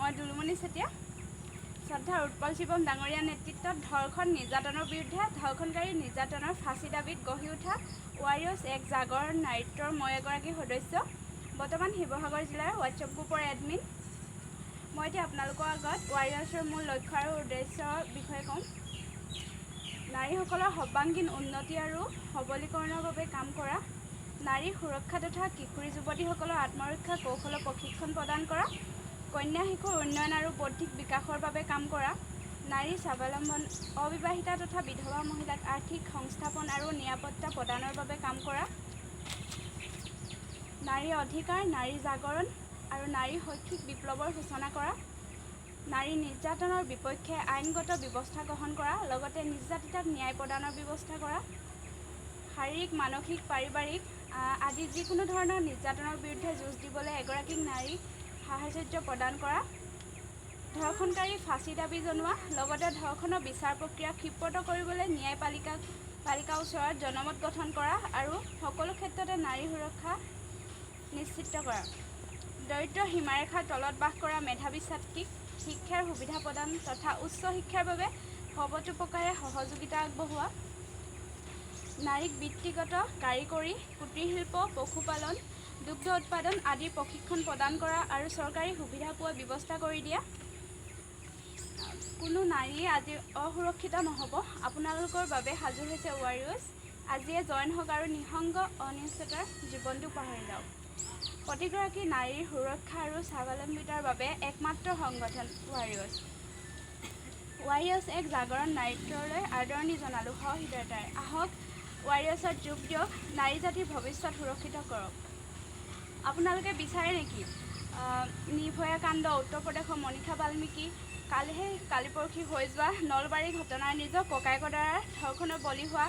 মই দুলুমণি চেতিয়া শ্ৰদ্ধাৰ উৎপল শিৱম ডাঙৰীয়া নেতৃত্বত ধৰ্ষণ নিৰ্যাতনৰ বিৰুদ্ধে ধৰ্ষণকাৰী নিৰ্যাতনৰ ফাঁচী দাবীত গঢ়ি উঠা ৱাৰিয়ৰ্ছ এক জাগৰণ নাট্যৰ মই এগৰাকী সদস্য বৰ্তমান শিৱসাগৰ জিলাৰ হোৱাটছএপ গ্ৰুপৰ এডমিন। মই এতিয়া আপোনালোকৰ আগত ৱাৰিয়ৰ্ছৰ মূল লক্ষ্য আৰু উদ্দেশ্যৰ বিষয়ে ক'ম। নাৰীসকলৰ সৰ্বাংগীন উন্নতি আৰু সবলীকৰণৰ বাবে কাম কৰা, নাৰীৰ সুৰক্ষা তথা কিশোৰী যুৱতীসকলৰ আত্মৰক্ষা কৌশলৰ প্ৰশিক্ষণ প্ৰদান কৰা, কন্যা শিশুৰ উন্নয়ন আৰু বৌদ্ধিক বিকাশৰ বাবে কাম কৰা, নাৰী স্বাৱলম্বন, অবিবাহিতা তথা বিধৱা মহিলাক আৰ্থিক সংস্থাপন আৰু নিৰাপত্তা প্ৰদানৰ বাবে কাম কৰা, নাৰী অধিকাৰ, নাৰী জাগৰণ আৰু নাৰী শৈক্ষিক বিপ্লৱৰ সূচনা কৰা, নাৰী নিৰ্যাতনৰ বিপক্ষে আইনগত ব্যৱস্থা গ্ৰহণ কৰা, লগতে নিৰ্যাতিতাক ন্যায় প্ৰদানৰ ব্যৱস্থা কৰা, শাৰীৰিক, মানসিক, পাৰিবাৰিক আদি যিকোনো ধৰণৰ নিৰ্যাতনৰ বিৰুদ্ধে যুঁজ দিবলৈ এগৰাকী নাৰীক সাহচৰ্য প্ৰদান কৰা, ধৰ্ষণকাৰী ফাঁচী দাবী জনোৱা, লগতে ধৰ্ষণৰ বিচাৰ প্ৰক্ৰিয়া ক্ষিপ্ৰতৰ কৰিবলৈ ন্যায়পালিকাৰ ওচৰত জনমত গঠন কৰা আৰু সকলো ক্ষেত্ৰতে নাৰী সুৰক্ষা নিশ্চিত কৰা, দৰিদ্ৰ সীমাৰেখাৰ তলত বাস কৰা মেধাৱী ছাত্ৰীক শিক্ষাৰ সুবিধা প্ৰদান তথা উচ্চ শিক্ষাৰ বাবে সৰ্বতোপ্ৰকাৰে সহযোগিতা আগবঢ়োৱা, নাৰীক বৃত্তিগত, কাৰিকৰী, কুটিৰ শিল্প, পশুপালন, দুগ্ধ উৎপাদন আদিৰ প্ৰশিক্ষণ প্ৰদান কৰা আৰু চৰকাৰী সুবিধা পোৱাৰ ব্যৱস্থা কৰি দিয়া। কোনো নাৰীয়ে আজি অসুৰক্ষিত নহ'ব। আপোনালোকৰ বাবে সাজু হৈছে ৱাৰিয়ৰ্ছ। আজিয়ে জইন হওক আৰু নিঃসংগ অনিশ্চিতৰ জীৱনটো পাহৰি যাওক। প্ৰতিগৰাকী নাৰীৰ সুৰক্ষা আৰু স্বাৱলম্বিতাৰ বাবে একমাত্ৰ সংগঠন ৱাৰিয়ৰ্ছ। ৱাৰিয়ৰ্ছ এক জাগৰণ নাট্যলৈ আদৰণি জনালোঁ সহৃদয়তাৰে। আহক ৱাৰিয়ৰ্ছত যোগ দিয়ক, নাৰী জাতিৰ ভৱিষ্যত সুৰক্ষিত কৰক। আপোনালোকে বিচাৰে নেকি নিৰ্ভয়া কাণ্ড, উত্তৰ প্ৰদেশৰ মনীষা বাল্মীকি, কালি পৰহি হৈ যোৱা নলবাৰীৰ ঘটনাৰ নিজৰ ককায়েকৰ দ্বাৰা ধৰ্ষণৰ বলি হোৱা